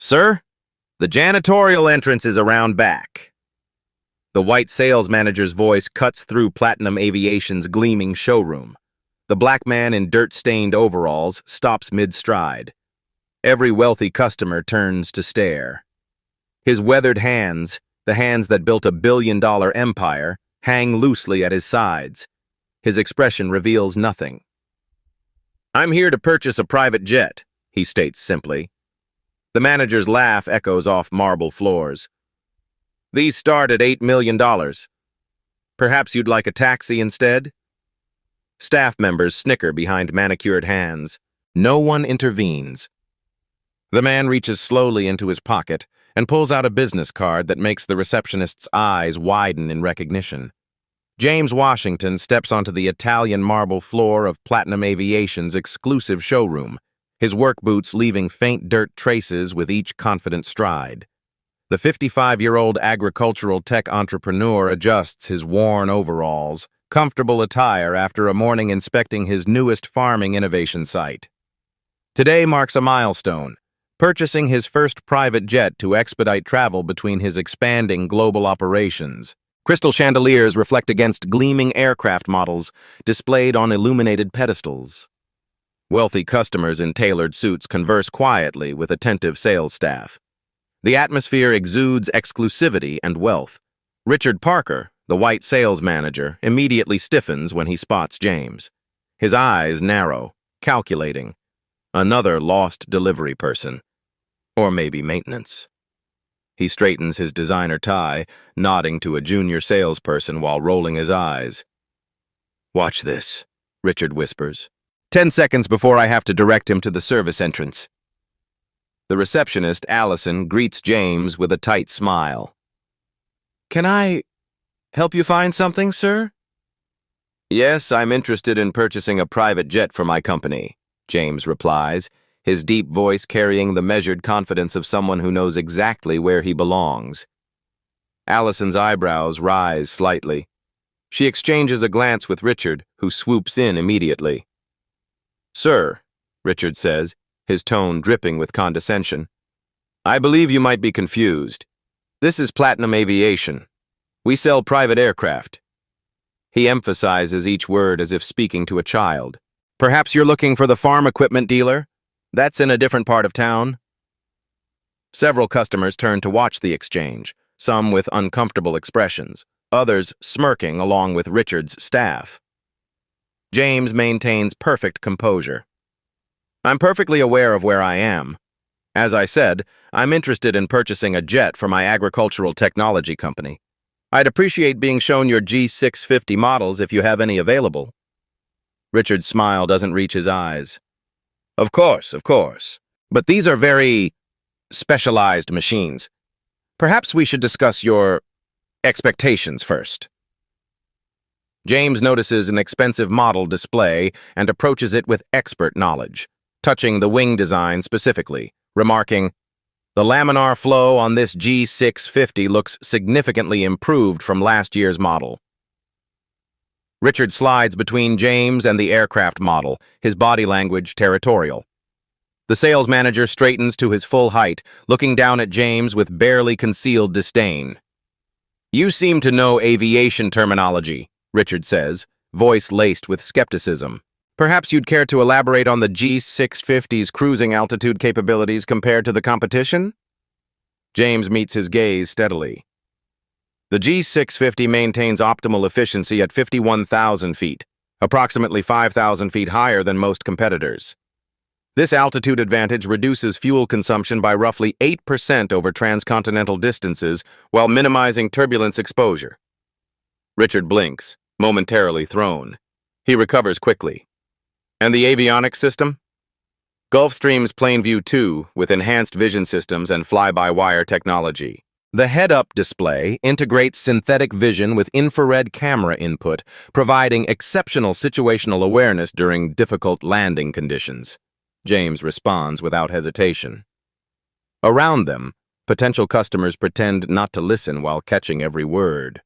Sir, the janitorial entrance is around back. The white sales manager's voice cuts through Platinum Aviation's gleaming showroom. The black man in dirt-stained overalls stops mid-stride. Every wealthy customer turns to stare. His weathered hands, the hands that built a billion-dollar empire, hang loosely at his sides. His expression reveals nothing. "I'm here to purchase a private jet," he states simply. The manager's laugh echoes off marble floors. "These start at $8 million. Perhaps you'd like a taxi instead?" Staff members snicker behind manicured hands. No one intervenes. The man reaches slowly into his pocket and pulls out a business card that makes the receptionist's eyes widen in recognition. James Washington steps onto the Italian marble floor of Platinum Aviation's exclusive showroom, his work boots leaving faint dirt traces with each confident stride. The 55-year-old agricultural tech entrepreneur adjusts his worn overalls, comfortable attire after a morning inspecting his newest farming innovation site. Today marks a milestone, purchasing his first private jet to expedite travel between his expanding global operations. Crystal chandeliers reflect against gleaming aircraft models displayed on illuminated pedestals. Wealthy customers in tailored suits converse quietly with attentive sales staff. The atmosphere exudes exclusivity and wealth. Richard Parker, the white sales manager, immediately stiffens when he spots James. His eyes narrow, calculating. Another lost delivery person. Or maybe maintenance. He straightens his designer tie, nodding to a junior salesperson while rolling his eyes. "Watch this," Richard whispers. 10 seconds before I have to direct him to the service entrance. The receptionist, Allison, greets James with a tight smile. "Can I help you find something, sir?" "Yes, I'm interested in purchasing a private jet for my company," James replies, his deep voice carrying the measured confidence of someone who knows exactly where he belongs. Allison's eyebrows rise slightly. She exchanges a glance with Richard, who swoops in immediately. "Sir," Richard says, his tone dripping with condescension, "I believe you might be confused. This is Platinum Aviation. We sell private aircraft." He emphasizes each word as if speaking to a child. "Perhaps you're looking for the farm equipment dealer? That's in a different part of town." Several customers turn to watch the exchange, some with uncomfortable expressions, others smirking along with Richard's staff. James maintains perfect composure. "I'm perfectly aware of where I am. As I said, I'm interested in purchasing a jet for my agricultural technology company. I'd appreciate being shown your G650 models if you have any available." Richard's smile doesn't reach his eyes. Of course. But these are very specialized machines. Perhaps we should discuss your expectations first." James notices an expensive model display and approaches it with expert knowledge, touching the wing design specifically, remarking, "The laminar flow on this G650 looks significantly improved from last year's model." Richard slides between James and the aircraft model, his body language territorial. The sales manager straightens to his full height, looking down at James with barely concealed disdain. "You seem to know aviation terminology," Richard says, voice laced with skepticism. "Perhaps you'd care to elaborate on the G650's cruising altitude capabilities compared to the competition?" James meets his gaze steadily. The G650 maintains optimal efficiency at 51,000 feet, approximately 5,000 feet higher than most competitors. This altitude advantage reduces fuel consumption by roughly 8% over transcontinental distances while minimizing turbulence exposure. Richard blinks, momentarily thrown. He recovers quickly. "And the avionics system?" "Gulfstream's PlaneView 2 with enhanced vision systems and fly-by-wire technology. The head-up display integrates synthetic vision with infrared camera input, providing exceptional situational awareness during difficult landing conditions," James responds without hesitation. Around them, potential customers pretend not to listen while catching every word.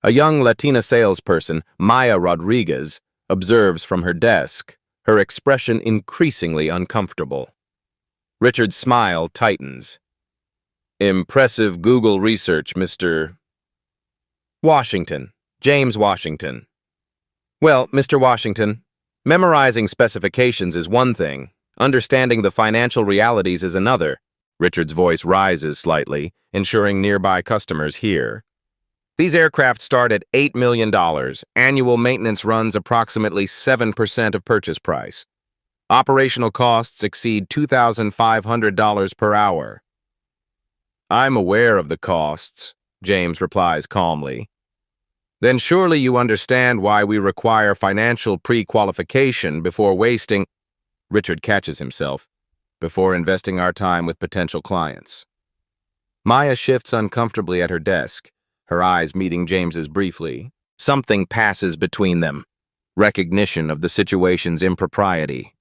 A young Latina salesperson, Maya Rodriguez, observes from her desk, her expression increasingly uncomfortable. Richard's smile tightens. Impressive Google research, Mr. Washington. James Washington. Well, Mr. Washington, memorizing specifications is one thing. Understanding the financial realities is another. Richard's voice rises slightly, ensuring nearby customers hear. These aircraft start at $8 million. Annual maintenance runs approximately 7% of purchase price. Operational costs exceed $2,500 per hour. I'm aware of the costs, James replies calmly. Then surely you understand why we require financial pre-qualification before wasting... Richard catches himself, before investing our time with potential clients. Maya shifts uncomfortably at her desk, her eyes meeting James's briefly. Something passes between them, recognition of the situation's impropriety.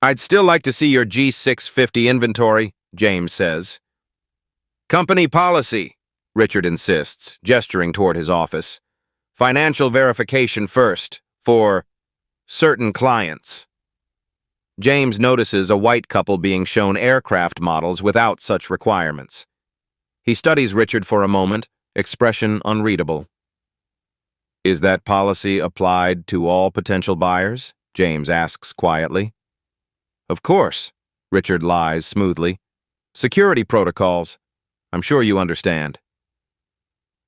I'd still like to see your G650 inventory, James says. Company policy, Richard insists, gesturing toward his office. Financial verification first, for certain clients. James notices a white couple being shown aircraft models without such requirements. He studies Richard for a moment, expression unreadable. Is that policy applied to all potential buyers? James asks quietly. Of course, Richard lies smoothly. Security protocols. I'm sure you understand.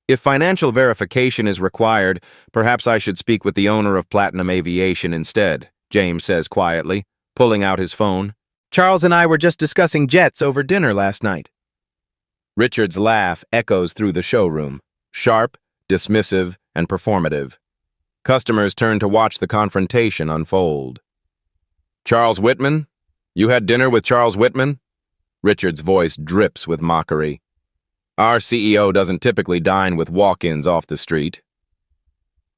If financial verification is required, perhaps I should speak with the owner of Platinum Aviation instead, James says quietly, pulling out his phone. Charles and I were just discussing jets over dinner last night. Richard's laugh echoes through the showroom, sharp, dismissive, and performative. Customers turn to watch the confrontation unfold. Charles Whitman? You had dinner with Charles Whitman? Richard's voice drips with mockery. Our CEO doesn't typically dine with walk-ins off the street.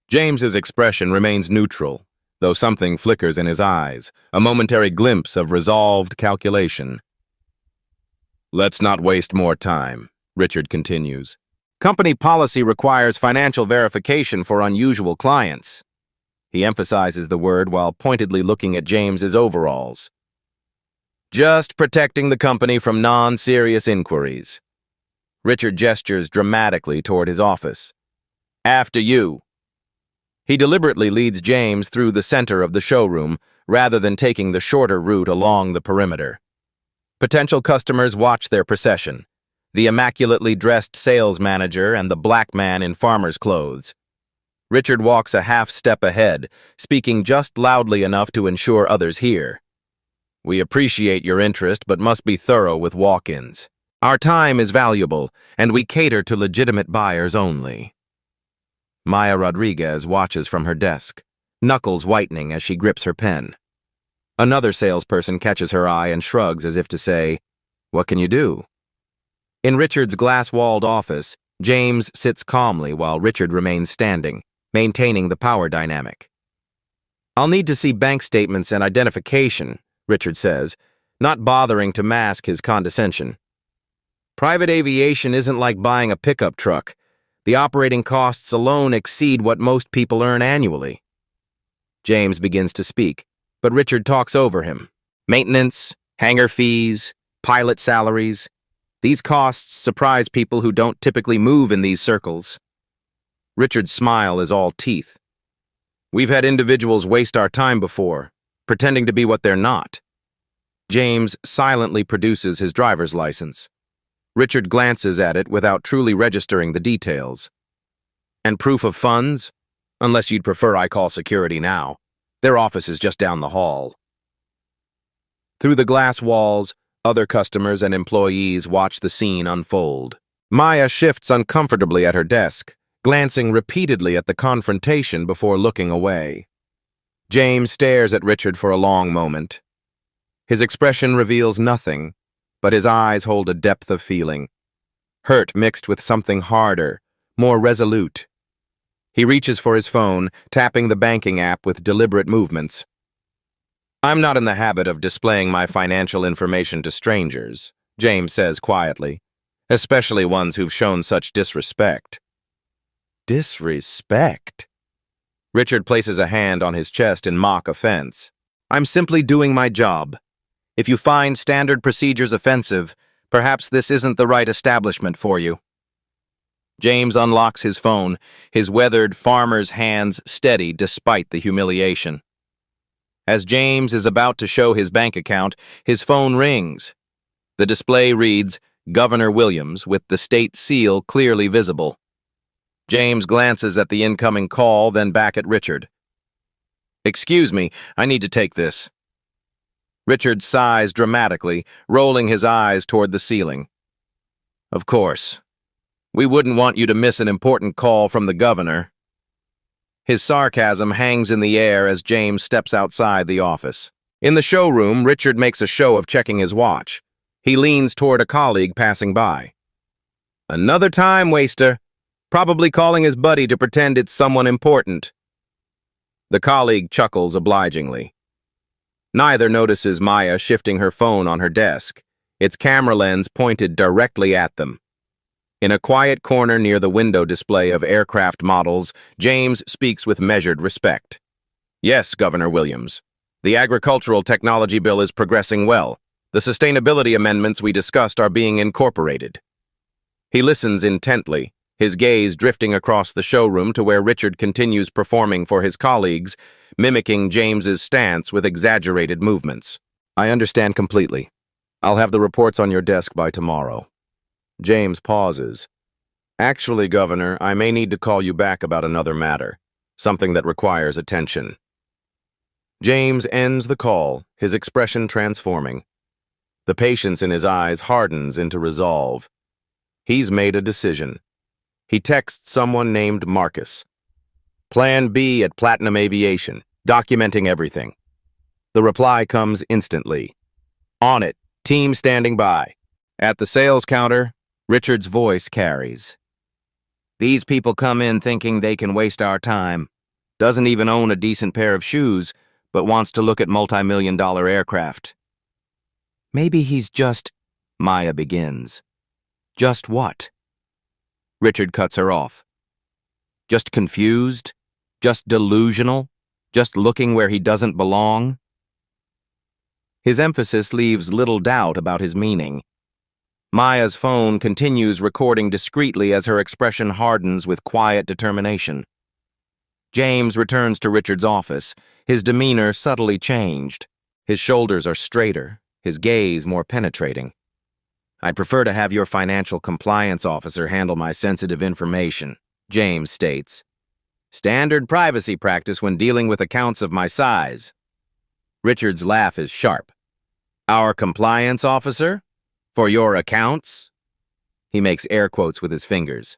James's expression remains neutral, though something flickers in his eyes, a momentary glimpse of resolved calculation. Let's not waste more time, Richard continues. Company policy requires financial verification for unusual clients. He emphasizes the word while pointedly looking at James's overalls. Just protecting the company from non-serious inquiries. Richard gestures dramatically toward his office. After you. He deliberately leads James through the center of the showroom, rather than taking the shorter route along the perimeter. Potential customers watch their procession, the immaculately dressed sales manager and the black man in farmer's clothes. Richard walks a half step ahead, speaking just loudly enough to ensure others hear. We appreciate your interest, but must be thorough with walk-ins. Our time is valuable, and we cater to legitimate buyers only. Maya Rodriguez watches from her desk, knuckles whitening as she grips her pen. Another salesperson catches her eye and shrugs as if to say, "What can you do?" In Richard's glass-walled office, James sits calmly while Richard remains standing, maintaining the power dynamic. I'll need to see bank statements and identification, Richard says, not bothering to mask his condescension. Private aviation isn't like buying a pickup truck. The operating costs alone exceed what most people earn annually. James begins to speak, but Richard talks over him. Maintenance, hangar fees, pilot salaries. These costs surprise people who don't typically move in these circles. Richard's smile is all teeth. We've had individuals waste our time before, pretending to be what they're not. James silently produces his driver's license. Richard glances at it without truly registering the details. And proof of funds? Unless you'd prefer I call security now. Their office is just down the hall. Through the glass walls, other customers and employees watch the scene unfold. Maya shifts uncomfortably at her desk, glancing repeatedly at the confrontation before looking away. James stares at Richard for a long moment. His expression reveals nothing, but his eyes hold a depth of feeling. Hurt mixed with something harder, more resolute. He reaches for his phone, tapping the banking app with deliberate movements. I'm not in the habit of displaying my financial information to strangers, James says quietly, especially ones who've shown such disrespect. Disrespect? Richard places a hand on his chest in mock offense. I'm simply doing my job. If you find standard procedures offensive, Perhaps this isn't the right establishment for you. James unlocks his phone, his weathered farmer's hands steady despite the humiliation. As James is about to show his bank account, his phone rings. The display reads, Governor Williams, with the state seal clearly visible. James glances at the incoming call, then back at Richard. "Excuse me, I need to take this." Richard sighs dramatically, rolling his eyes toward the ceiling. "Of course. We wouldn't want you to miss an important call from the governor." His sarcasm hangs in the air as James steps outside the office. In the showroom, Richard makes a show of checking his watch. He leans toward a colleague passing by. "Another time waster. Probably calling his buddy to pretend it's someone important." The colleague chuckles obligingly. Neither notices Maya shifting her phone on her desk, its camera lens pointed directly at them. In a quiet corner near the window display of aircraft models, James speaks with measured respect. "Yes, Governor Williams. The agricultural technology bill is progressing well. The sustainability amendments we discussed are being incorporated." He listens intently, his gaze drifting across the showroom to where Richard continues performing for his colleagues, mimicking James's stance with exaggerated movements. "I understand completely. I'll have the reports on your desk by tomorrow." James pauses. "Actually, Governor, I may need to call you back about another matter, something that requires attention." James ends the call, his expression transforming. The patience in his eyes hardens into resolve. He's made a decision. He texts someone named Marcus. "Plan B at Platinum Aviation, documenting everything." The reply comes instantly. "On it, team standing by." At the sales counter, Richard's voice carries. "These people come in thinking they can waste our time. Doesn't even own a decent pair of shoes, but wants to look at multi-million-dollar aircraft." "Maybe he's just—" Maya begins. "Just what?" Richard cuts her off. "Just confused? Just delusional? Just looking where he doesn't belong?" His emphasis leaves little doubt about his meaning. Maya's phone continues recording discreetly as her expression hardens with quiet determination. James returns to Richard's office, his demeanor subtly changed. His shoulders are straighter, his gaze more penetrating. "I'd prefer to have your financial compliance officer handle my sensitive information," James states. "Standard privacy practice when dealing with accounts of my size." Richard's laugh is sharp. "Our compliance officer? For your accounts?" He makes air quotes with his fingers.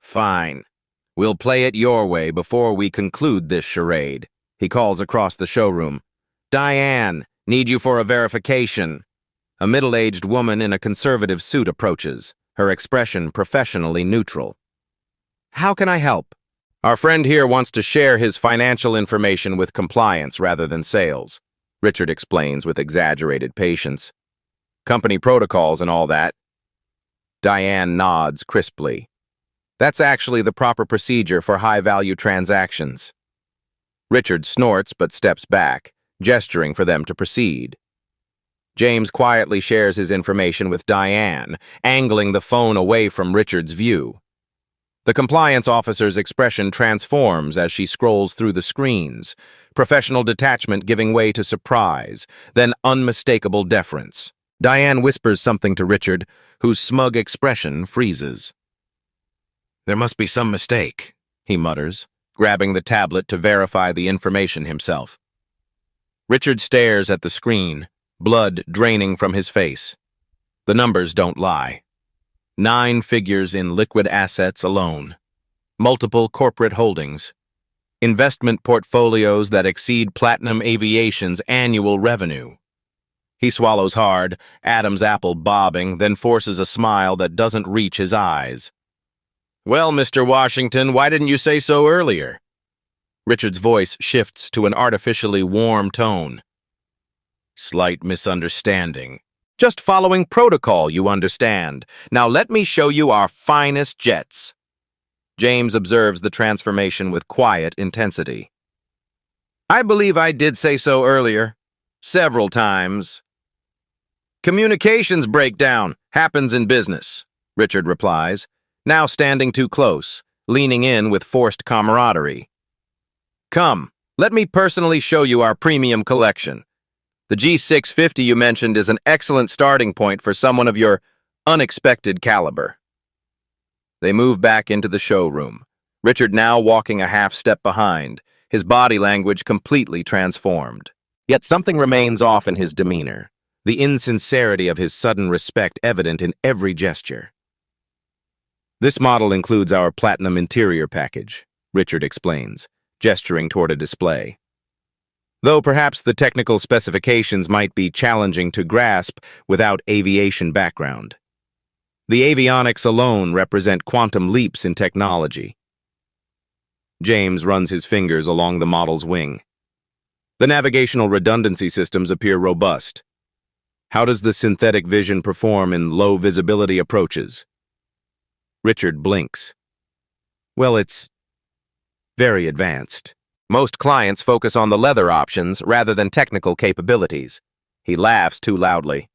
"Fine. We'll play it your way before we conclude this charade." He calls across the showroom. "Diane, need you for a verification." A middle-aged woman in a conservative suit approaches, her expression professionally neutral. "How can I help?" "Our friend here wants to share his financial information with compliance rather than sales," Richard explains with exaggerated patience. "Company protocols and all that." Diane nods crisply. "That's actually the proper procedure for high-value transactions." Richard snorts but steps back, gesturing for them to proceed. James quietly shares his information with Diane, angling the phone away from Richard's view. The compliance officer's expression transforms as she scrolls through the screens, professional detachment giving way to surprise, then unmistakable deference. Diane whispers something to Richard, whose smug expression freezes. "There must be some mistake," he mutters, grabbing the tablet to verify the information himself. Richard stares at the screen, blood draining from his face. The numbers don't lie. 9 figures in liquid assets alone. Multiple corporate holdings. Investment portfolios that exceed Platinum Aviation's annual revenue. He swallows hard, Adam's apple bobbing, then forces a smile that doesn't reach his eyes. "Well, Mr. Washington, why didn't you say so earlier?" Richard's voice shifts to an artificially warm tone. "Slight misunderstanding. Just following protocol, you understand. Now let me show you our finest jets." James observes the transformation with quiet intensity. "I believe I did say so earlier. Several times." Communications breakdown happens in business, Richard replies, now standing too close, leaning in with forced camaraderie. Come, let me personally show you our premium collection. The G650 you mentioned is an excellent starting point for someone of your unexpected caliber. They move back into the showroom, Richard now walking a half step behind, his body language completely transformed. Yet something remains off in his demeanor, the insincerity of his sudden respect evident in every gesture. This model includes our platinum interior package, Richard explains, gesturing toward a display. Though perhaps the technical specifications might be challenging to grasp without aviation background. The avionics alone represent quantum leaps in technology. James runs his fingers along the model's wing. The navigational redundancy systems appear robust. How does the synthetic vision perform in low-visibility approaches? Richard blinks. Well, it's very advanced. Most clients focus on the leather options rather than technical capabilities. He laughs too loudly.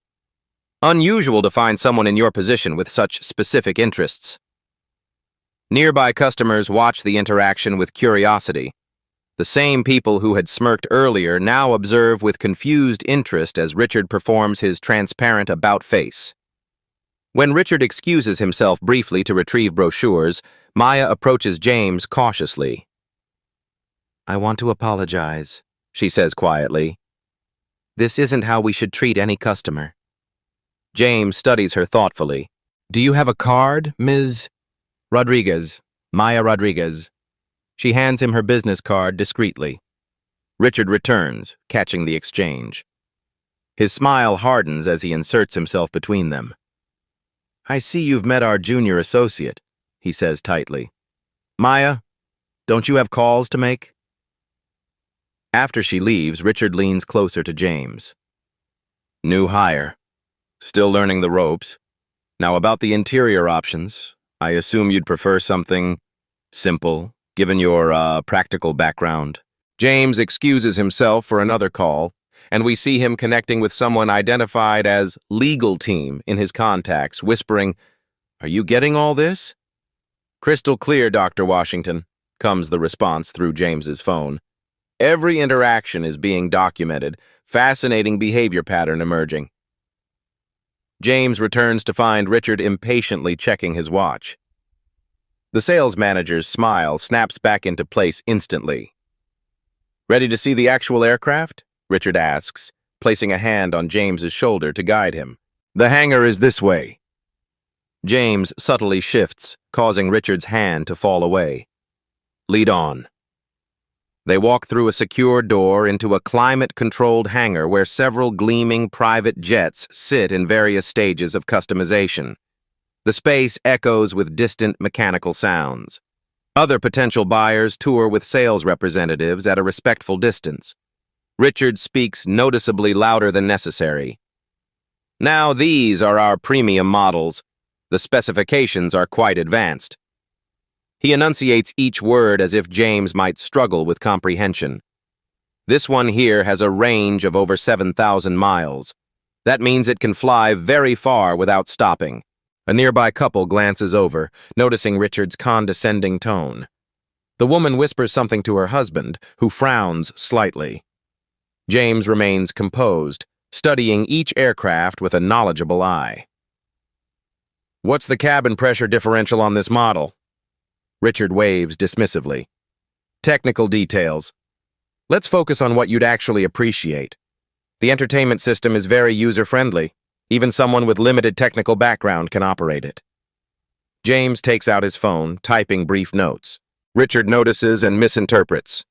Unusual to find someone in your position with such specific interests. Nearby customers watch the interaction with curiosity. The same people who had smirked earlier now observe with confused interest as Richard performs his transparent about-face. When Richard excuses himself briefly to retrieve brochures, Maya approaches James cautiously. "I want to apologize," she says quietly. "This isn't how we should treat any customer." James studies her thoughtfully. "Do you have a card, Ms. Rodriguez? Maya Rodriguez." She hands him her business card discreetly. Richard returns, catching the exchange. His smile hardens as he inserts himself between them. "I see you've met our junior associate," he says tightly. "Maya, don't you have calls to make?" After she leaves, Richard leans closer to James. "New hire. Still learning the ropes. Now about the interior options, I assume you'd prefer something simple, given your, practical background." James excuses himself for another call, and we see him connecting with someone identified as legal team in his contacts, whispering, "Are you getting all this?" "Crystal clear, Dr. Washington," comes the response through James's phone. Every interaction is being documented, fascinating behavior pattern emerging. James returns to find Richard impatiently checking his watch. The sales manager's smile snaps back into place instantly. "Ready to see the actual aircraft?" Richard asks, placing a hand on James's shoulder to guide him. "The hangar is this way." James subtly shifts, causing Richard's hand to fall away. "Lead on." They walk through a secure door into a climate-controlled hangar where several gleaming private jets sit in various stages of customization. The space echoes with distant mechanical sounds. Other potential buyers tour with sales representatives at a respectful distance. Richard speaks noticeably louder than necessary. "Now these are our premium models. The specifications are quite advanced." He enunciates each word as if James might struggle with comprehension. "This one here has a range of over 7,000 miles. That means it can fly very far without stopping." A nearby couple glances over, noticing Richard's condescending tone. The woman whispers something to her husband, who frowns slightly. James remains composed, studying each aircraft with a knowledgeable eye. "What's the cabin pressure differential on this model?" Richard waves dismissively. "Technical details. Let's focus on what you'd actually appreciate. The entertainment system is very user-friendly. Even someone with limited technical background can operate it." James takes out his phone, typing brief notes. Richard notices and misinterprets.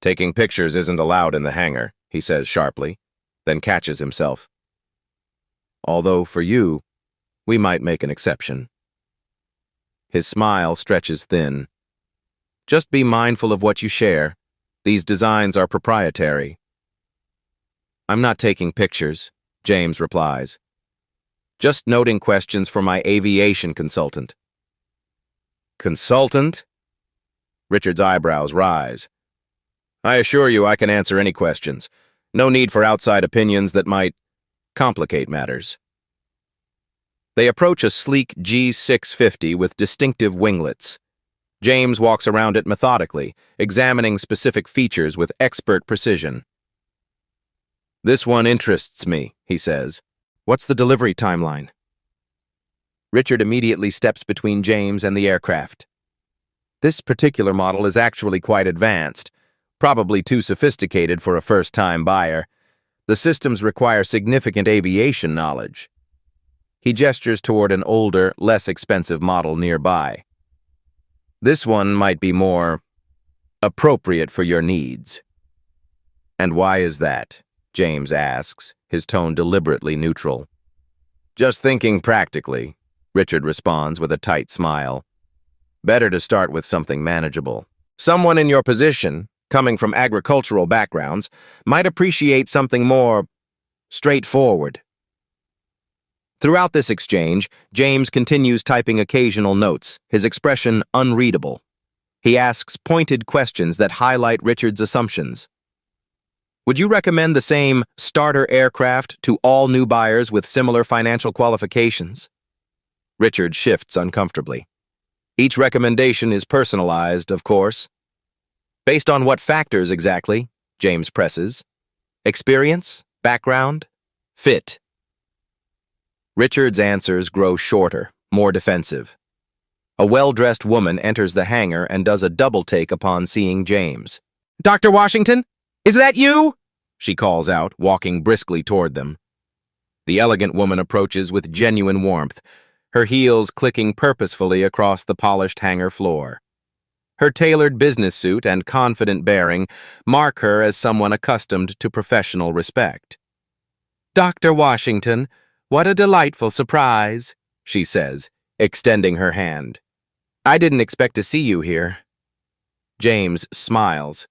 "Taking pictures isn't allowed in the hangar," he says sharply, then catches himself. "Although for you, we might make an exception." His smile stretches thin. "Just be mindful of what you share. These designs are proprietary." "I'm not taking pictures," James replies. "Just noting questions for my aviation consultant." "Consultant?" Richard's eyebrows rise. "I assure you I can answer any questions. No need for outside opinions that might..." complicate matters. They approach a sleek G650 with distinctive winglets. James walks around it methodically, examining specific features with expert precision. "This one interests me," he says. "What's the delivery timeline?" Richard immediately steps between James and the aircraft. "This particular model is actually quite advanced, probably too sophisticated for a first-time buyer. The systems require significant aviation knowledge." He gestures toward an older, less expensive model nearby. "This one might be more appropriate for your needs." "And why is that?" James asks, his tone deliberately neutral. "Just thinking practically," Richard responds with a tight smile. "Better to start with something manageable. Someone in your position, coming from agricultural backgrounds, might appreciate something more straightforward." Throughout this exchange, James continues typing occasional notes, his expression unreadable. He asks pointed questions that highlight Richard's assumptions. "Would you recommend the same starter aircraft to all new buyers with similar financial qualifications?" Richard shifts uncomfortably. "Each recommendation is personalized, of course." "Based on what factors exactly?" James presses. "Experience? Background? Fit?" Richard's answers grow shorter, more defensive. A well-dressed woman enters the hangar and does a double-take upon seeing James. "Dr. Washington? Is that you?" she calls out, walking briskly toward them. The elegant woman approaches with genuine warmth, her heels clicking purposefully across the polished hangar floor. Her tailored business suit and confident bearing mark her as someone accustomed to professional respect. "Dr. Washington, what a delightful surprise," she says, extending her hand. "I didn't expect to see you here." James smiles,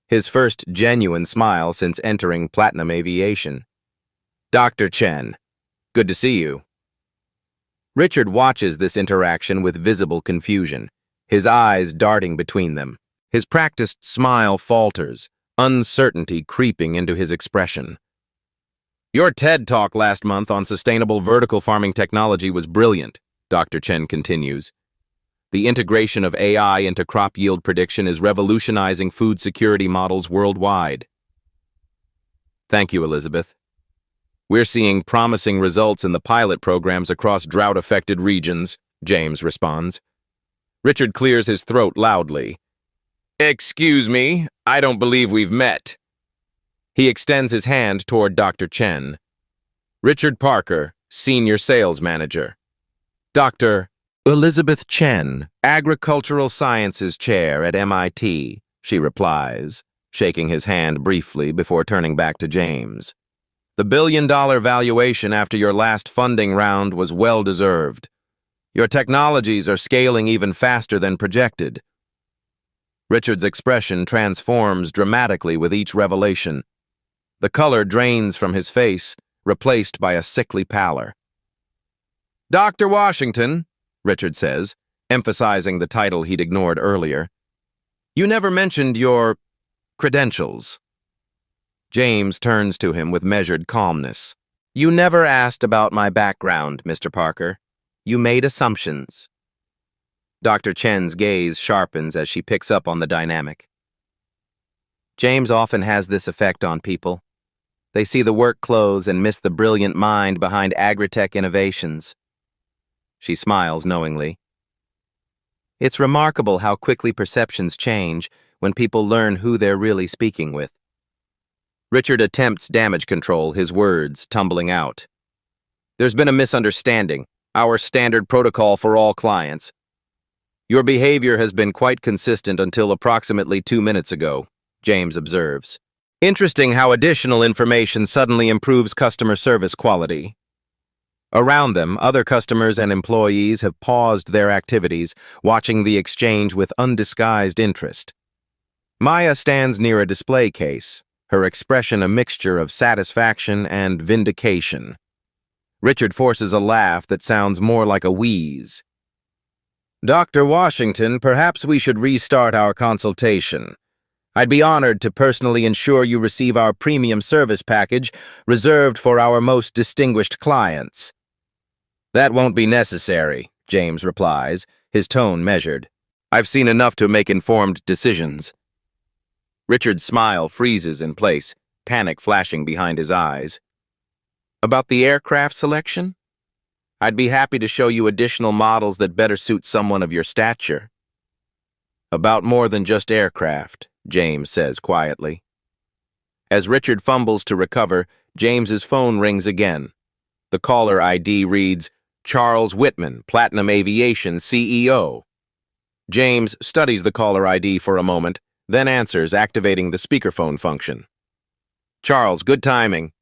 his first genuine smile since entering Platinum Aviation. "Dr. Chen, good to see you." Richard watches this interaction with visible confusion, his eyes darting between them. His practiced smile falters, uncertainty creeping into his expression. "Your TED Talk last month on sustainable vertical farming technology was brilliant," Dr. Chen continues. "The integration of AI into crop yield prediction is revolutionizing food security models worldwide." "Thank you, Elizabeth. We're seeing promising results in the pilot programs across drought-affected regions," James responds. Richard clears his throat loudly. "Excuse me, I don't believe we've met." He extends his hand toward Dr. Chen. "Richard Parker, Senior Sales Manager." "Dr. Elizabeth Chen, Agricultural Sciences Chair at MIT," she replies, shaking his hand briefly before turning back to James. "The billion-dollar valuation after your last funding round was well-deserved. Your technologies are scaling even faster than projected." Richard's expression transforms dramatically with each revelation. The color drains from his face, replaced by a sickly pallor. "Dr. Washington," Richard says, emphasizing the title he'd ignored earlier, "you never mentioned your credentials." James turns to him with measured calmness. "You never asked about my background, Mr. Parker. You made assumptions." Dr. Chen's gaze sharpens as she picks up on the dynamic. James often has this effect on people. They see the work clothes and miss the brilliant mind behind agritech innovations. She smiles knowingly. It's remarkable how quickly perceptions change when people learn who they're really speaking with. Richard attempts damage control, his words tumbling out. "There's been a misunderstanding, our standard protocol for all clients. Your behavior has been quite consistent until approximately 2 minutes ago," James observes. "Interesting how additional information suddenly improves customer service quality." Around them, other customers and employees have paused their activities, watching the exchange with undisguised interest. Maya stands near a display case, her expression a mixture of satisfaction and vindication. Richard forces a laugh that sounds more like a wheeze. "Dr. Washington, perhaps we should restart our consultation. I'd be honored to personally ensure you receive our premium service package reserved for our most distinguished clients. That won't be necessary, James replies, his tone measured. I've seen enough to make informed decisions. Richard's smile freezes in place, panic flashing behind his eyes. About the aircraft selection? I'd be happy to show you additional models that better suit someone of your stature. About more than just aircraft, James says quietly. As Richard fumbles to recover, James's phone rings again. The caller ID reads, Charles Whitman, Platinum Aviation CEO. James studies the caller ID for a moment, then answers, activating the speakerphone function. Charles, good timing.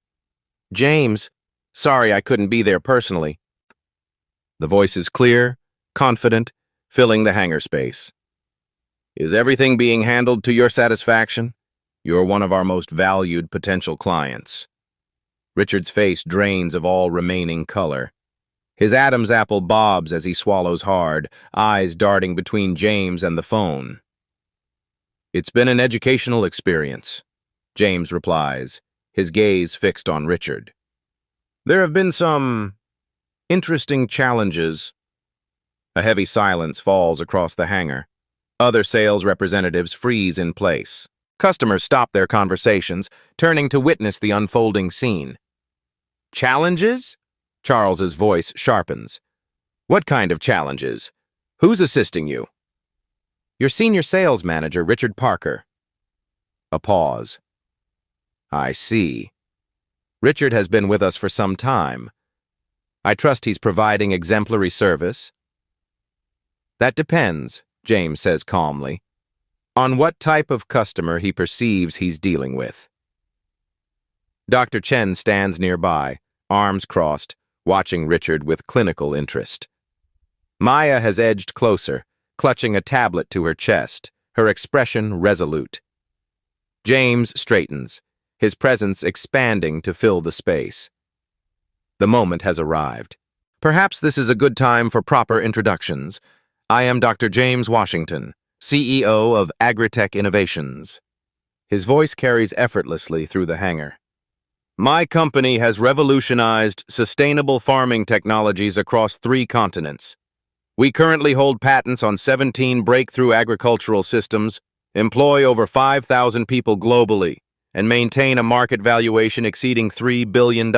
James, sorry I couldn't be there personally. The voice is clear, confident, filling the hangar space. Is everything being handled to your satisfaction? You're one of our most valued potential clients. Richard's face drains of all remaining color. His Adam's apple bobs as he swallows hard, eyes darting between James and the phone. It's been an educational experience, James replies, his gaze fixed on Richard. There have been some interesting challenges. A heavy silence falls across the hangar. Other sales representatives freeze in place. Customers stop their conversations, turning to witness the unfolding scene. Challenges? Charles's voice sharpens. What kind of challenges? Who's assisting you? Your senior sales manager, Richard Parker. A pause. I see. Richard has been with us for some time. I trust he's providing exemplary service. That depends, James says calmly, on what type of customer he perceives he's dealing with. Dr. Chen stands nearby, arms crossed, watching Richard with clinical interest. Maya has edged closer, clutching a tablet to her chest, her expression resolute. James straightens, his presence expanding to fill the space. The moment has arrived. Perhaps this is a good time for proper introductions. I am Dr. James Washington, CEO of Agritech Innovations. His voice carries effortlessly through the hangar. My company has revolutionized sustainable farming technologies across 3 continents. We currently hold patents on 17 breakthrough agricultural systems, employ over 5,000 people globally, and maintain a market valuation exceeding $3 billion.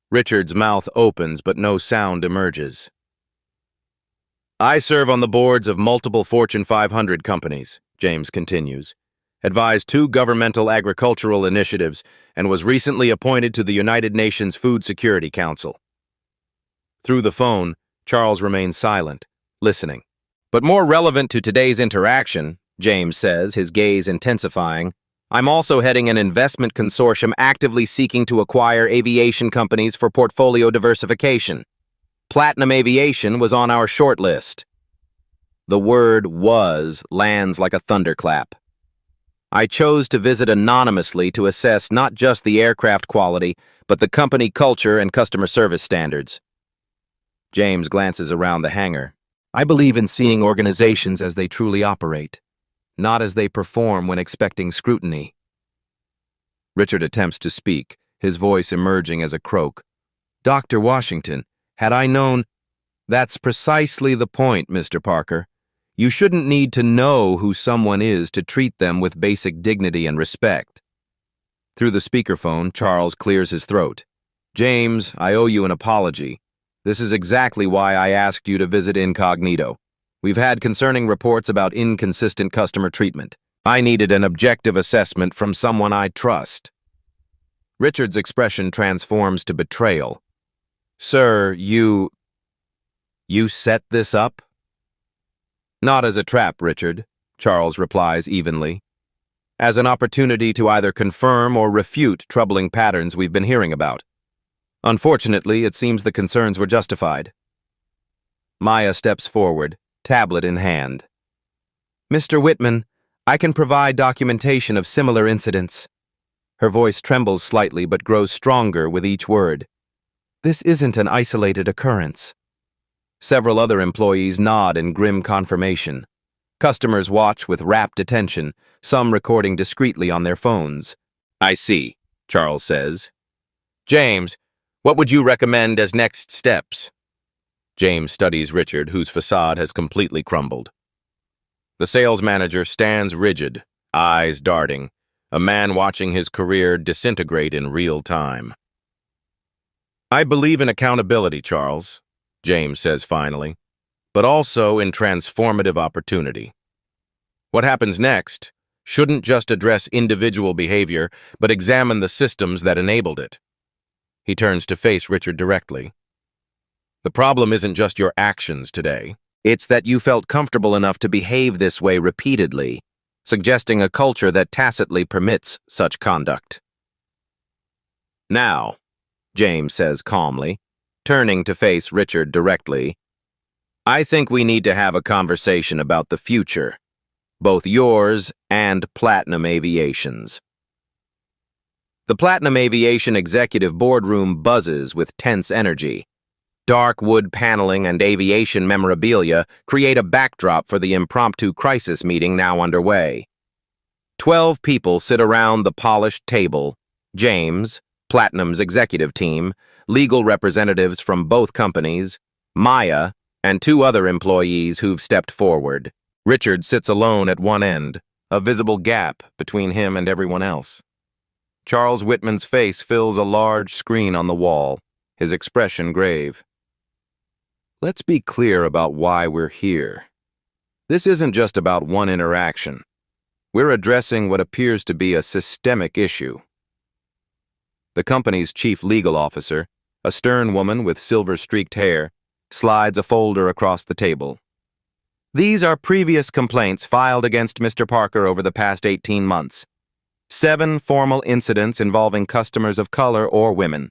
Richard's mouth opens, but no sound emerges. I serve on the boards of multiple Fortune 500 companies, James continues, advised 2 governmental agricultural initiatives, and was recently appointed to the United Nations Food Security Council. Through the phone, Charles remains silent, listening. But more relevant to today's interaction, James says, his gaze intensifying, I'm also heading an investment consortium actively seeking to acquire aviation companies for portfolio diversification. Platinum Aviation was on our shortlist. The word "was" lands like a thunderclap. I chose to visit anonymously to assess not just the aircraft quality, but the company culture and customer service standards. James glances around the hangar. I believe in seeing organizations as they truly operate, not as they perform when expecting scrutiny. Richard attempts to speak, his voice emerging as a croak. Dr. Washington, had I known... That's precisely the point, Mr. Parker. You shouldn't need to know who someone is to treat them with basic dignity and respect. Through the speakerphone, Charles clears his throat. James, I owe you an apology. This is exactly why I asked you to visit incognito. We've had concerning reports about inconsistent customer treatment. I needed an objective assessment from someone I trust. Richard's expression transforms to betrayal. Sir, you set this up? Not as a trap, Richard, Charles replies evenly. As an opportunity to either confirm or refute troubling patterns we've been hearing about. Unfortunately, it seems the concerns were justified. Maya steps forward, tablet in hand. Mr. Whitman, I can provide documentation of similar incidents. Her voice trembles slightly but grows stronger with each word. This isn't an isolated occurrence. Several other employees nod in grim confirmation. Customers watch with rapt attention, some recording discreetly on their phones. "I see," Charles says. "James, what would you recommend as next steps?" James studies Richard, whose facade has completely crumbled. The sales manager stands rigid, eyes darting, a man watching his career disintegrate in real time. "I believe in accountability, Charles," James says finally, "but also in transformative opportunity. What happens next shouldn't just address individual behavior, but examine the systems that enabled it." He turns to face Richard directly. "The problem isn't just your actions today. It's that you felt comfortable enough to behave this way repeatedly, suggesting a culture that tacitly permits such conduct." "Now," James says calmly, turning to face Richard directly, "I think we need to have a conversation about the future, both yours and Platinum Aviation's." The Platinum Aviation executive boardroom buzzes with tense energy. Dark wood paneling and aviation memorabilia create a backdrop for the impromptu crisis meeting now underway. 12 people sit around the polished table: James, Platinum's executive team, legal representatives from both companies, Maya, and 2 other employees who've stepped forward. Richard sits alone at one end, a visible gap between him and everyone else. Charles Whitman's face fills a large screen on the wall, his expression grave. "Let's be clear about why we're here. This isn't just about one interaction. We're addressing what appears to be a systemic issue." The company's chief legal officer, a stern woman with silver-streaked hair, slides a folder across the table. "These are previous complaints filed against Mr. Parker over the past 18 months. 7 formal incidents involving customers of color or women.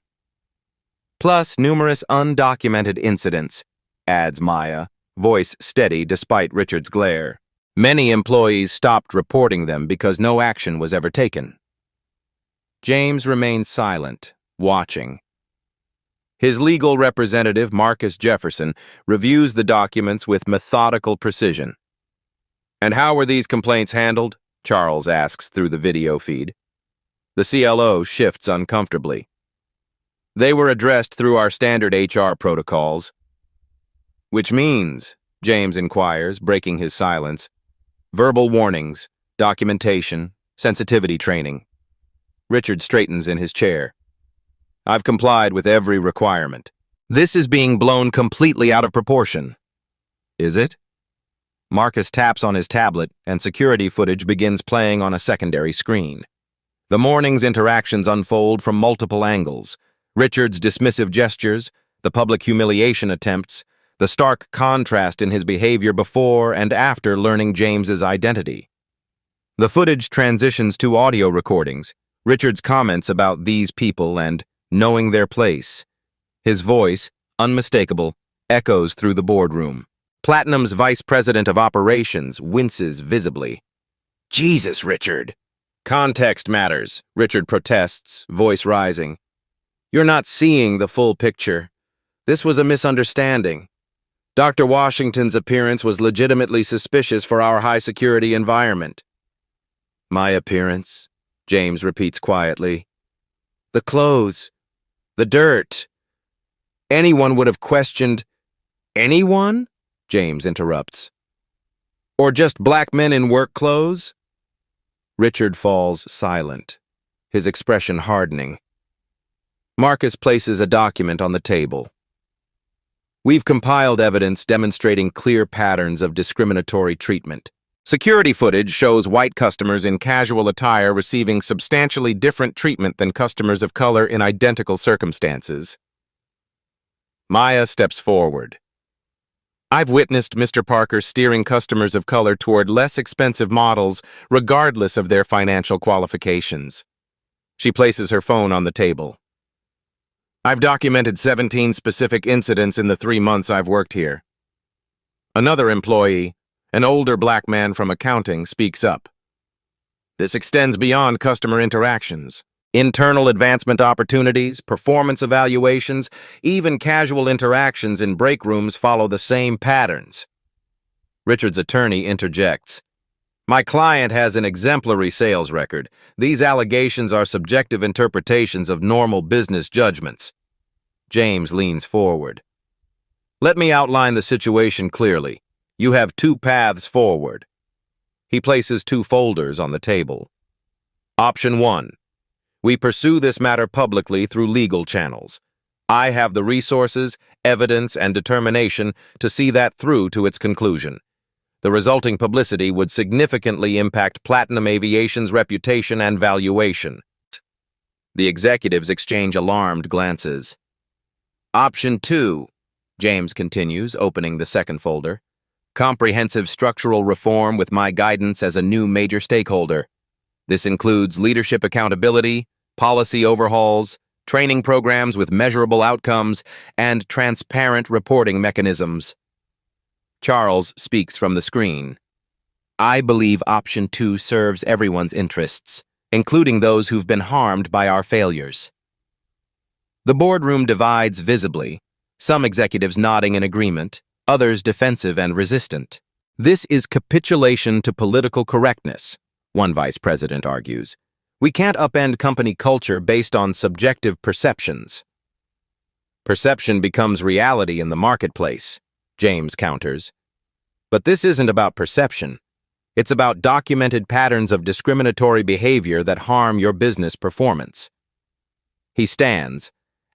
Plus numerous undocumented incidents," adds Maya, voice steady despite Richard's glare. "Many employees stopped reporting them because no action was ever taken." James remains silent, watching. His legal representative, Marcus Jefferson, reviews the documents with methodical precision. "And how were these complaints handled?" Charles asks through the video feed. The CLO shifts uncomfortably. "They were addressed through our standard HR protocols." "Which means," James inquires, breaking his silence, "verbal warnings, documentation, sensitivity training." Richard straightens in his chair. "I've complied with every requirement. This is being blown completely out of proportion." "Is it?" Marcus taps on his tablet, and security footage begins playing on a secondary screen. The morning's interactions unfold from multiple angles: Richard's dismissive gestures, the public humiliation attempts, the stark contrast in his behavior before and after learning James's identity. The footage transitions to audio recordings, Richard's comments about these people and knowing their place. His voice, unmistakable, echoes through the boardroom. Platinum's vice president of operations winces visibly. "Jesus, Richard." "Context matters," Richard protests, voice rising. "You're not seeing the full picture. This was a misunderstanding. Dr. Washington's appearance was legitimately suspicious for our high-security environment." "My appearance," James repeats quietly. "The clothes, the dirt. Anyone would have questioned—" "Anyone?" James interrupts. "Or just black men in work clothes?" Richard falls silent, his expression hardening. Marcus places a document on the table. "We've compiled evidence demonstrating clear patterns of discriminatory treatment. Security footage shows white customers in casual attire receiving substantially different treatment than customers of color in identical circumstances." Maya steps forward. "I've witnessed Mr. Parker steering customers of color toward less expensive models regardless of their financial qualifications." She places her phone on the table. "I've documented 17 specific incidents in the 3 months I've worked here." Another employee, an older black man from accounting, speaks up. "This extends beyond customer interactions. Internal advancement opportunities, performance evaluations, even casual interactions in break rooms follow the same patterns." Richard's attorney interjects. My client has an exemplary sales record. These allegations are subjective interpretations of normal business judgments. James leans forward. Let me outline the situation clearly. You have two paths forward. He places two folders on the table. Option 1. We pursue this matter publicly through legal channels. I have the resources, evidence, and determination to see that through to its conclusion. The resulting publicity would significantly impact Platinum Aviation's reputation and valuation. The executives exchange alarmed glances. Option 2, James continues, opening the second folder. Comprehensive structural reform with my guidance as a new major stakeholder. This includes leadership accountability, policy overhauls, training programs with measurable outcomes, and transparent reporting mechanisms. Charles speaks from the screen. I believe option 2 serves everyone's interests, including those who've been harmed by our failures. The boardroom divides visibly, some executives nodding in agreement, others defensive and resistant. This is capitulation to political correctness, one vice president argues. We can't upend company culture based on subjective perceptions. Perception becomes reality in the marketplace, James counters. But this isn't about perception. It's about documented patterns of discriminatory behavior that harm your business performance. He stands,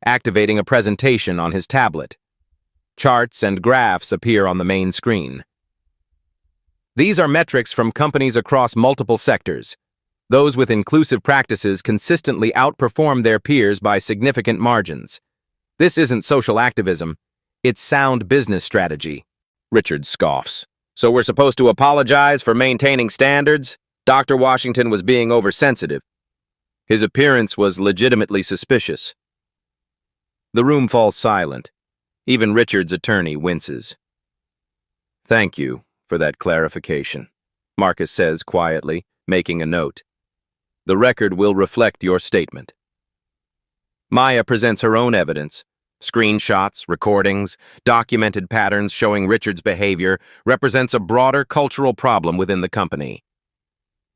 activating a presentation on his tablet. Charts and graphs appear on the main screen. These are metrics from companies across multiple sectors. Those with inclusive practices consistently outperform their peers by significant margins. This isn't social activism, it's sound business strategy. Richard scoffs. So we're supposed to apologize for maintaining standards? Dr. Washington was being oversensitive. His appearance was legitimately suspicious. The room falls silent. Even Richard's attorney winces. Thank you for that clarification, Marcus says quietly, making a note. The record will reflect your statement. Maya presents her own evidence. Screenshots, recordings, documented patterns showing Richard's behavior represents a broader cultural problem within the company.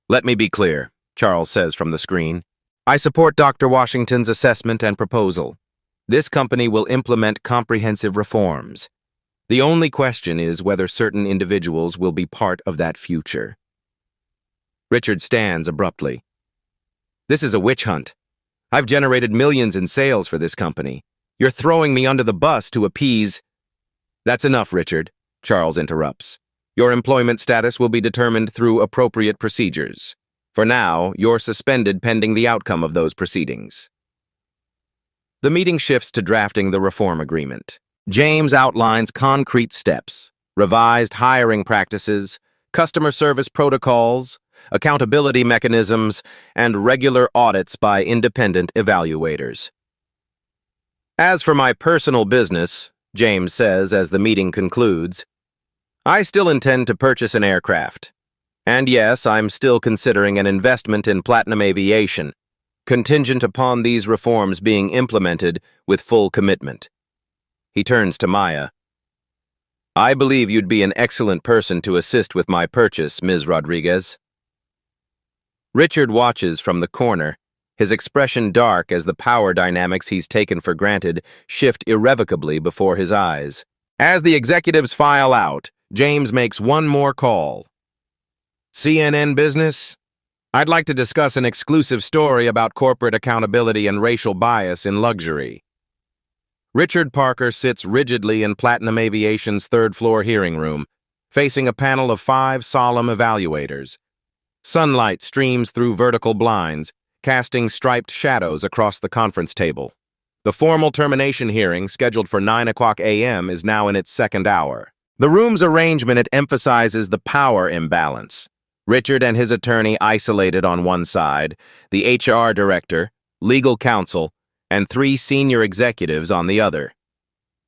Let me be clear, Charles says from the screen. I support Dr. Washington's assessment and proposal. This company will implement comprehensive reforms. The only question is whether certain individuals will be part of that future. Richard stands abruptly. This is a witch hunt. I've generated millions in sales for this company. You're throwing me under the bus to appease. That's enough, Richard, Charles interrupts. Your employment status will be determined through appropriate procedures. For now, you're suspended pending the outcome of those proceedings. The meeting shifts to drafting the reform agreement. James outlines concrete steps, revised hiring practices, customer service protocols, accountability mechanisms, and regular audits by independent evaluators. As for my personal business, James says as the meeting concludes, I still intend to purchase an aircraft. And yes, I'm still considering an investment in Platinum Aviation, contingent upon these reforms being implemented with full commitment. He turns to Maya. I believe you'd be an excellent person to assist with my purchase, Ms. Rodriguez. Richard watches from the corner, his expression dark as the power dynamics he's taken for granted shift irrevocably before his eyes. As the executives file out, James makes one more call. CNN Business? I'd like to discuss an exclusive story about corporate accountability and racial bias in luxury. Richard Parker sits rigidly in Platinum Aviation's third-floor hearing room, facing a panel of 5 solemn evaluators. Sunlight streams through vertical blinds, casting striped shadows across the conference table. The formal termination hearing, scheduled for 9:00 a.m., is now in its second hour. The room's arrangement emphasizes the power imbalance. Richard and his attorney isolated on one side, the HR director, legal counsel, and 3 senior executives on the other.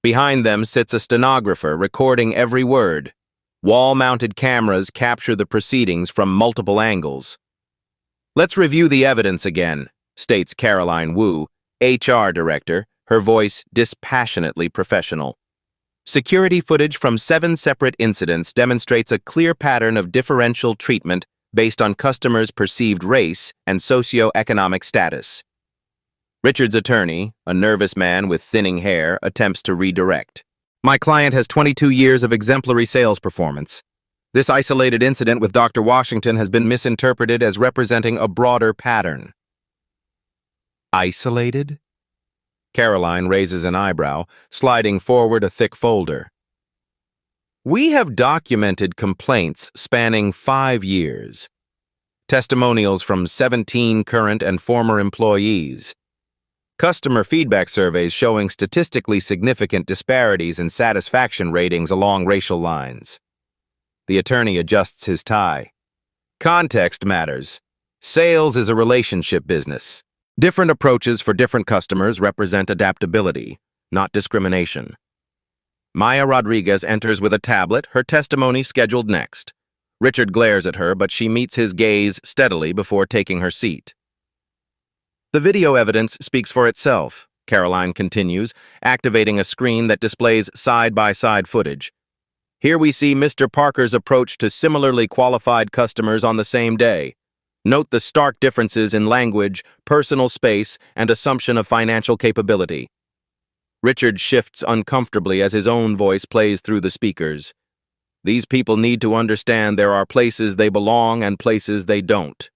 Behind them sits a stenographer recording every word. Wall-mounted cameras capture the proceedings from multiple angles. Let's review the evidence again, states Caroline Wu, HR director, her voice dispassionately professional. Security footage from 7 separate incidents demonstrates a clear pattern of differential treatment based on customers' perceived race and socioeconomic status. Richard's attorney, a nervous man with thinning hair, attempts to redirect. My client has 22 years of exemplary sales performance. This isolated incident with Dr. Washington has been misinterpreted as representing a broader pattern. Isolated? Caroline raises an eyebrow, sliding forward a thick folder. We have documented complaints spanning 5 years. Testimonials from 17 current and former employees. Customer feedback surveys showing statistically significant disparities in satisfaction ratings along racial lines. The attorney adjusts his tie. Context matters. Sales is a relationship business. Different approaches for different customers represent adaptability, not discrimination. Maya Rodriguez enters with a tablet, her testimony scheduled next. Richard glares at her, but she meets his gaze steadily before taking her seat. The video evidence speaks for itself, Caroline continues, activating a screen that displays side-by-side footage. Here we see Mr. Parker's approach to similarly qualified customers on the same day. Note the stark differences in language, personal space, and assumption of financial capability. Richard shifts uncomfortably as his own voice plays through the speakers. These people need to understand there are places they belong and places they don't.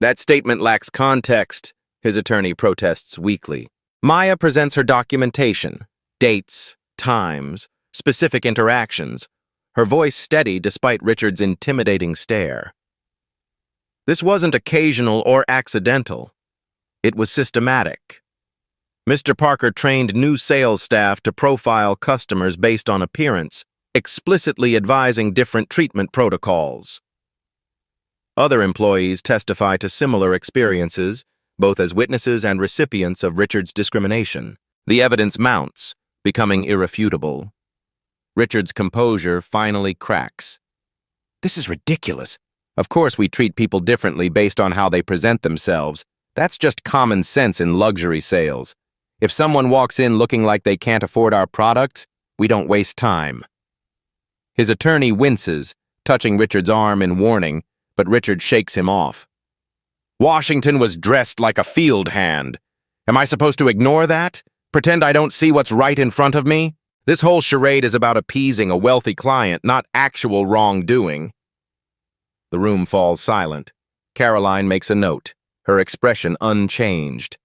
That statement lacks context, his attorney protests weakly. Maya presents her documentation, dates, times, specific interactions, her voice steady despite Richard's intimidating stare. This wasn't occasional or accidental. It was systematic. Mr. Parker trained new sales staff to profile customers based on appearance, explicitly advising different treatment protocols. Other employees testify to similar experiences, both as witnesses and recipients of Richard's discrimination. The evidence mounts, becoming irrefutable. Richard's composure finally cracks. This is ridiculous. Of course we treat people differently based on how they present themselves. That's just common sense in luxury sales. If someone walks in looking like they can't afford our products, we don't waste time. His attorney winces, touching Richard's arm in warning, but Richard shakes him off. Washington was dressed like a field hand. Am I supposed to ignore that? Pretend I don't see what's right in front of me? This whole charade is about appeasing a wealthy client, not actual wrongdoing. The room falls silent. Caroline makes a note, her expression unchanged.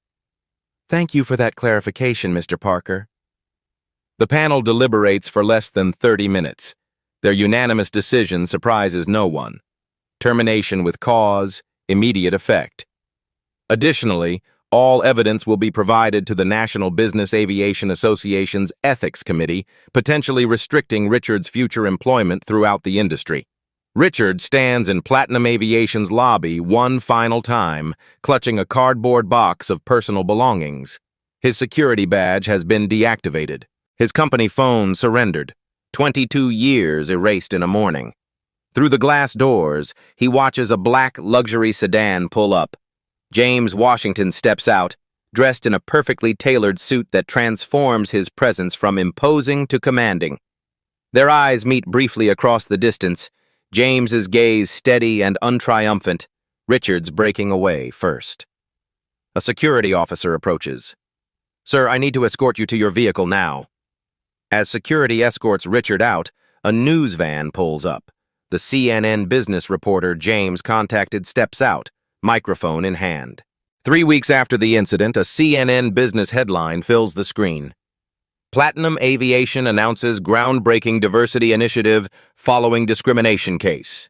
Thank you for that clarification, Mr. Parker. The panel deliberates for less than 30 minutes. Their unanimous decision surprises no one. Termination with cause, immediate effect. Additionally, all evidence will be provided to the National Business Aviation Association's Ethics Committee, potentially restricting Richard's future employment throughout the industry. Richard stands in Platinum Aviation's lobby one final time, clutching a cardboard box of personal belongings. His security badge has been deactivated. His company phone surrendered. 22 years erased in a morning. Through the glass doors, he watches a black luxury sedan pull up. James Washington steps out, dressed in a perfectly tailored suit that transforms his presence from imposing to commanding. Their eyes meet briefly across the distance, James's gaze steady and untriumphant, Richard's breaking away first. A security officer approaches. Sir, I need to escort you to your vehicle now. As security escorts Richard out, a news van pulls up. The CNN business reporter James contacted steps out, microphone in hand. 3 weeks after the incident, a CNN business headline fills the screen. Platinum Aviation announces groundbreaking diversity initiative following discrimination case.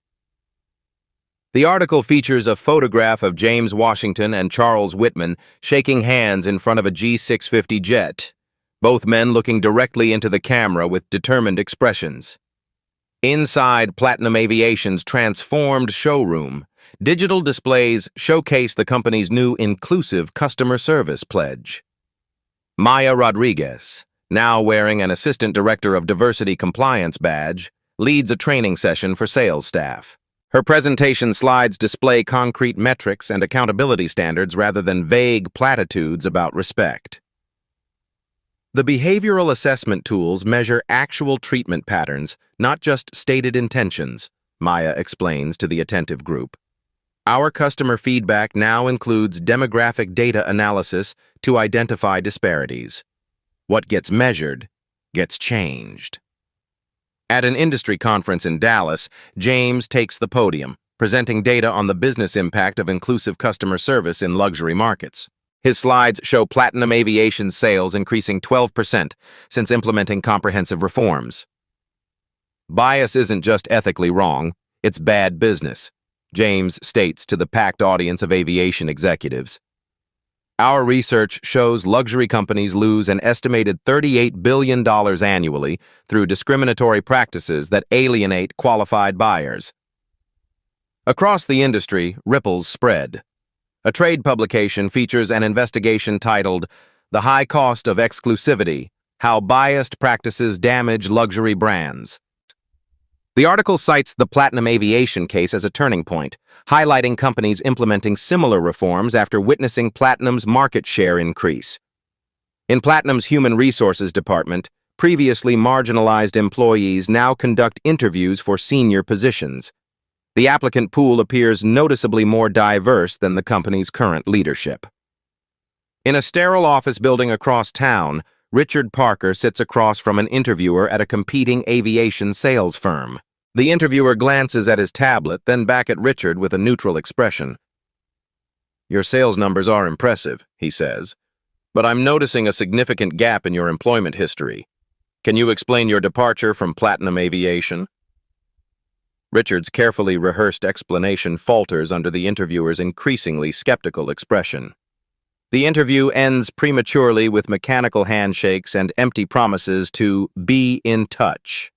The article features a photograph of James Washington and Charles Whitman shaking hands in front of a G650 jet, both men looking directly into the camera with determined expressions. Inside Platinum Aviation's transformed showroom, digital displays showcase the company's new inclusive customer service pledge. Maya Rodriguez, now wearing an Assistant Director of Diversity Compliance badge, leads a training session for sales staff. Her presentation slides display concrete metrics and accountability standards rather than vague platitudes about respect. The behavioral assessment tools measure actual treatment patterns, not just stated intentions, Maya explains to the attentive group. Our customer feedback now includes demographic data analysis to identify disparities. What gets measured gets changed. At an industry conference in Dallas, James takes the podium, presenting data on the business impact of inclusive customer service in luxury markets. His slides show Platinum Aviation's sales increasing 12% since implementing comprehensive reforms. Bias isn't just ethically wrong, it's bad business, James states to the packed audience of aviation executives. Our research shows luxury companies lose an estimated $38 billion annually through discriminatory practices that alienate qualified buyers. Across the industry, ripples spread. A trade publication features an investigation titled, "The High Cost of Exclusivity: How Biased Practices Damage Luxury Brands." The article cites the Platinum Aviation case as a turning point, highlighting companies implementing similar reforms after witnessing Platinum's market share increase. In Platinum's Human Resources Department, previously marginalized employees now conduct interviews for senior positions. The applicant pool appears noticeably more diverse than the company's current leadership. In a sterile office building across town, Richard Parker sits across from an interviewer at a competing aviation sales firm. The interviewer glances at his tablet, then back at Richard with a neutral expression. "Your sales numbers are impressive," he says, "but I'm noticing a significant gap in your employment history. Can you explain your departure from Platinum Aviation?" Richard's carefully rehearsed explanation falters under the interviewer's increasingly skeptical expression. The interview ends prematurely with mechanical handshakes and empty promises to be in touch.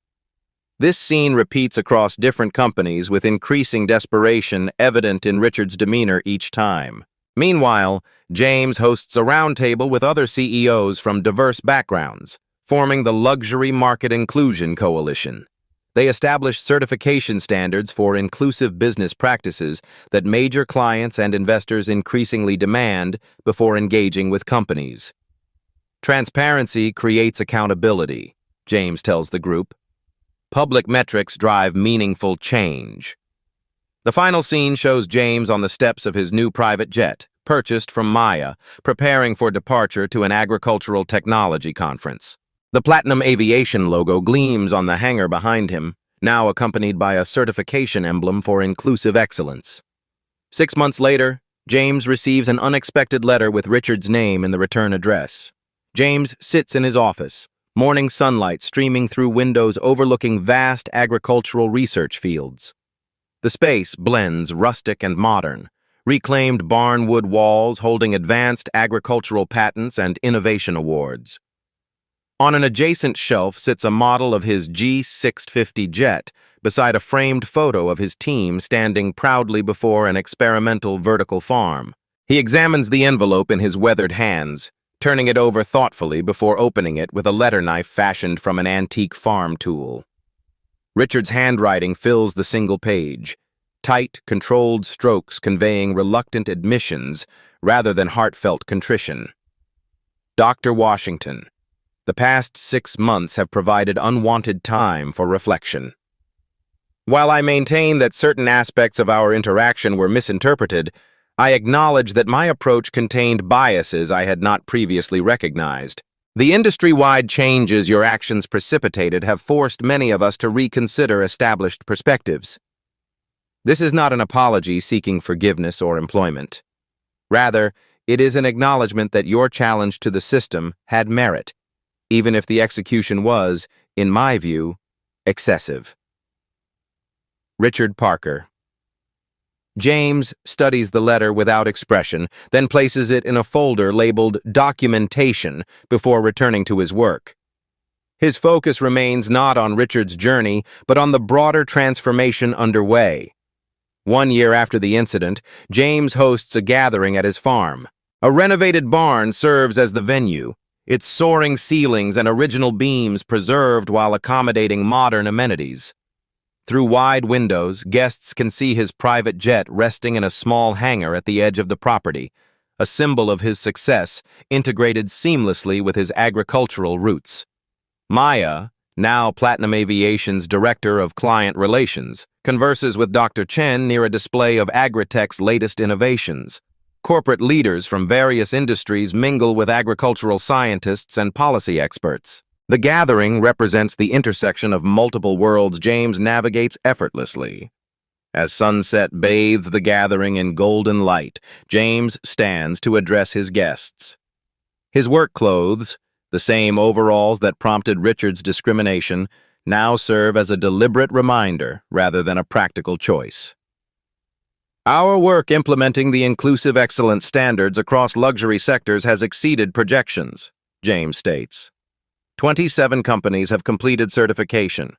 This scene repeats across different companies with increasing desperation evident in Richard's demeanor each time. Meanwhile, James hosts a roundtable with other CEOs from diverse backgrounds, forming the Luxury Market Inclusion Coalition. They establish certification standards for inclusive business practices that major clients and investors increasingly demand before engaging with companies. Transparency creates accountability, James tells the group. Public metrics drive meaningful change. The final scene shows James on the steps of his new private jet, purchased from Maya, preparing for departure to an agricultural technology conference. The Platinum Aviation logo gleams on the hangar behind him, now accompanied by a certification emblem for inclusive excellence. 6 months later, James receives an unexpected letter with Richard's name in the return address. James sits in his office, morning sunlight streaming through windows overlooking vast agricultural research fields. The space blends rustic and modern, reclaimed barnwood walls holding advanced agricultural patents and innovation awards. On an adjacent shelf sits a model of his G650 jet beside a framed photo of his team standing proudly before an experimental vertical farm. He examines the envelope in his weathered hands, turning it over thoughtfully before opening it with a letter knife fashioned from an antique farm tool. Richard's handwriting fills the single page, tight, controlled strokes conveying reluctant admissions rather than heartfelt contrition. Dr. Washington, the past 6 months have provided unwanted time for reflection. While I maintain that certain aspects of our interaction were misinterpreted, I acknowledge that my approach contained biases I had not previously recognized. The industry-wide changes your actions precipitated have forced many of us to reconsider established perspectives. This is not an apology seeking forgiveness or employment. Rather, it is an acknowledgement that your challenge to the system had merit, even if the execution was, in my view, excessive. Richard Parker. James studies the letter without expression, then places it in a folder labeled Documentation before returning to his work. His focus remains not on Richard's journey, but on the broader transformation underway. 1 year after the incident, James hosts a gathering at his farm. A renovated barn serves as the venue, its soaring ceilings and original beams preserved while accommodating modern amenities. Through wide windows, guests can see his private jet resting in a small hangar at the edge of the property, a symbol of his success integrated seamlessly with his agricultural roots. Maya, now Platinum Aviation's Director of Client Relations, converses with Dr. Chen near a display of Agritech's latest innovations. Corporate leaders from various industries mingle with agricultural scientists and policy experts. The gathering represents the intersection of multiple worlds James navigates effortlessly. As sunset bathes the gathering in golden light, James stands to address his guests. His work clothes, the same overalls that prompted Richard's discrimination, now serve as a deliberate reminder rather than a practical choice. Our work implementing the inclusive excellence standards across luxury sectors has exceeded projections, James states. 27 companies have completed certification.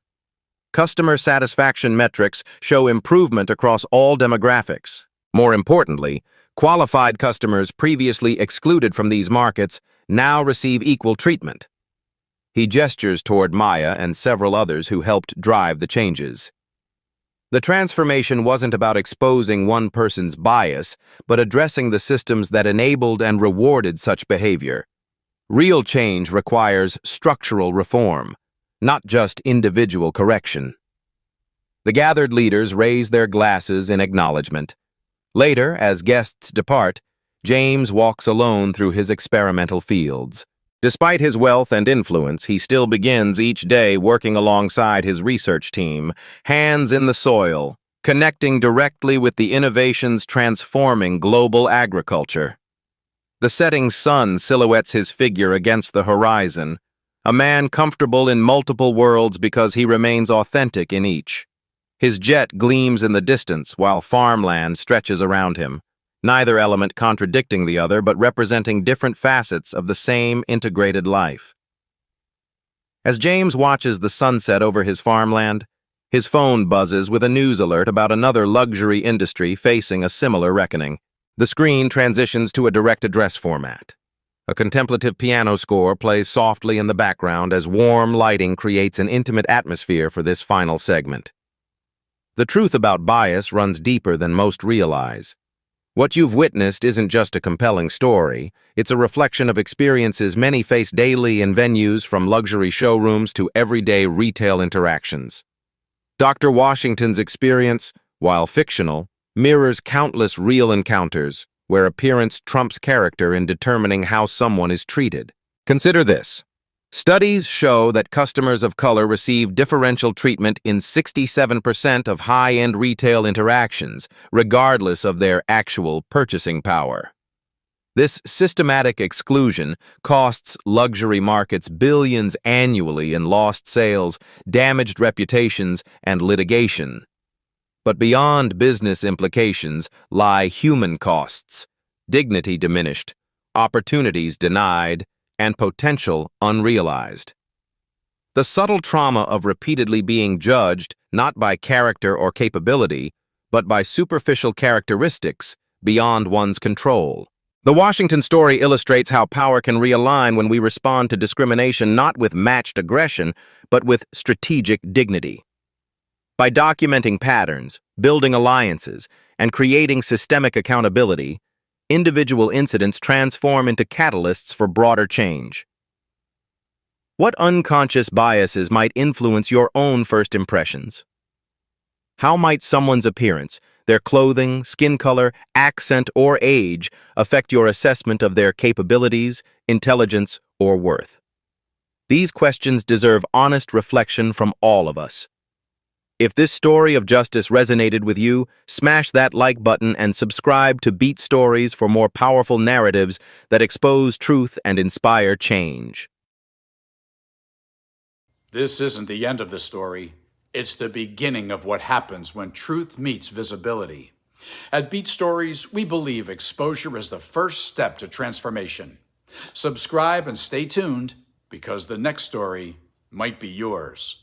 Customer satisfaction metrics show improvement across all demographics. More importantly, qualified customers previously excluded from these markets now receive equal treatment. He gestures toward Maya and several others who helped drive the changes. The transformation wasn't about exposing one person's bias, but addressing the systems that enabled and rewarded such behavior. Real change requires structural reform, not just individual correction. The gathered leaders raise their glasses in acknowledgement. Later, as guests depart, James walks alone through his experimental fields. Despite his wealth and influence, he still begins each day working alongside his research team, hands in the soil, connecting directly with the innovations transforming global agriculture. The setting sun silhouettes his figure against the horizon, a man comfortable in multiple worlds because he remains authentic in each. His jet gleams in the distance while farmland stretches around him, neither element contradicting the other but representing different facets of the same integrated life. As James watches the sunset over his farmland, his phone buzzes with a news alert about another luxury industry facing a similar reckoning. The screen transitions to a direct address format. A contemplative piano score plays softly in the background as warm lighting creates an intimate atmosphere for this final segment. The truth about bias runs deeper than most realize. What you've witnessed isn't just a compelling story, it's a reflection of experiences many face daily in venues from luxury showrooms to everyday retail interactions. Dr. Washington's experience, while fictional, mirrors countless real encounters where appearance trumps character in determining how someone is treated. Consider this. Studies show that customers of color receive differential treatment in 67% of high-end retail interactions, regardless of their actual purchasing power. This systematic exclusion costs luxury markets billions annually in lost sales, damaged reputations, and litigation. But beyond business implications lie human costs, dignity diminished, opportunities denied, and potential unrealized. The subtle trauma of repeatedly being judged not by character or capability, but by superficial characteristics beyond one's control. The Washington story illustrates how power can realign when we respond to discrimination not with matched aggression, but with strategic dignity. By documenting patterns, building alliances, and creating systemic accountability, individual incidents transform into catalysts for broader change. What unconscious biases might influence your own first impressions? How might someone's appearance, their clothing, skin color, accent, or age affect your assessment of their capabilities, intelligence, or worth? These questions deserve honest reflection from all of us. If this story of justice resonated with you, smash that like button and subscribe to Beat Stories for more powerful narratives that expose truth and inspire change. This isn't the end of the story. It's the beginning of what happens when truth meets visibility. At Beat Stories, we believe exposure is the first step to transformation. Subscribe and stay tuned, because the next story might be yours.